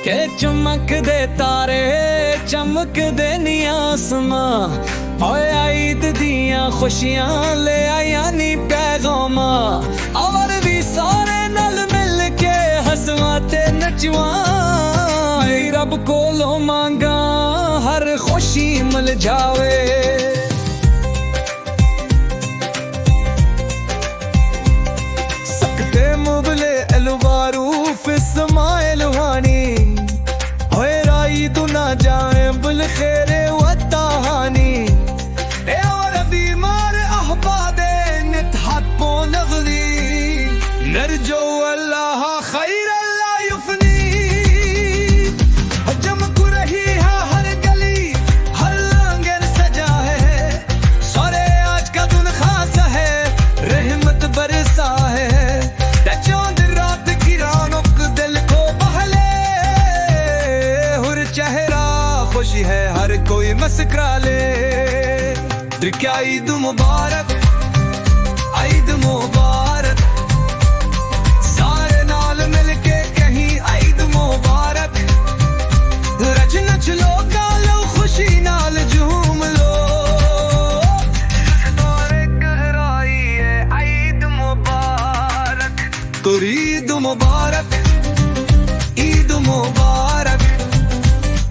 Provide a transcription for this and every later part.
के चमक दे तारे चमक दे नी आसमां ओए ईद दियां खुशियां ले आया नी पैगामा और भी सारे नल मिल के हसवा ते नचवा रब कोलों मांगा हर खुशी मिल जावे सकते मुबले अलवारूफ इस्माइल वानी ना जाए बुल खेरे वताहानी ए और बीमार अहबादे नितहत पो नगरी नरजो अल्लाह खैर अल्लाह युफनी जमक रही है हर गली हर आंगन सजा है सारे आज का दिन खास है रहमत बरसा है चांद रात की रौनक दिल को बहले चेहरा खुशी है हर कोई मुस्कुरा ले क्या ईद मुबारक ईद मुबारक सारे नाल मिलके कहीं ईद मुबारक रच नच लो गा लो खुशी नाल झूम लो गहराई है ईद मुबारक तो ईद मुबारक ईद मुबारक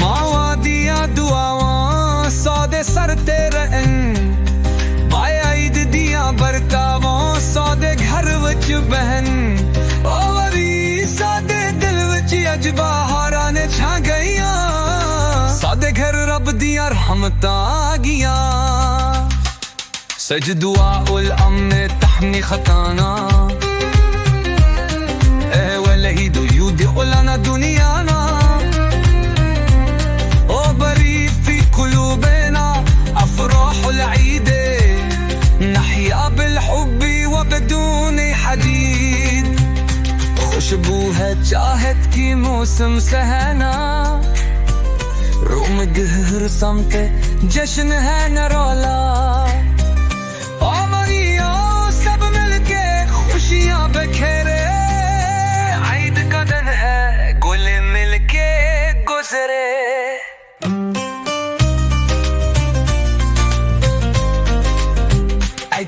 मावादिया दुआवां सौदे सर ते रहन बरतावां सादे घर विच बहन ओवरी सादे दिल विच अज बहारां ने छा गईयां सादे घर रब दियां रहमतां आ गियां सज दुआ उल अम्न तहमी खताना ए वलही दो युद उलाना दुनियाना ओ बरी फी कुलूबना अफराह उल ईद नहिया बिलहुब वबदून हदीद खुशबू है चाहत की मौसम सहना रूम गहर समते जश्न है नरौला आमरिया सब मिलके खुशियां बखेरे ईद का दिन है गुल मिलके गुजरे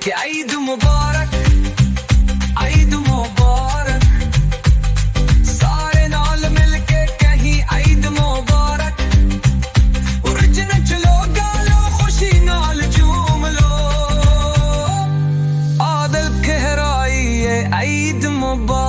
के ईद मुबारक ईद मुबारक सारे नाल मिलके कहीं ईद मुबारक रच नच लो गा लो खुशी नाल झूम लो आदल कहराई है ईद मुबारक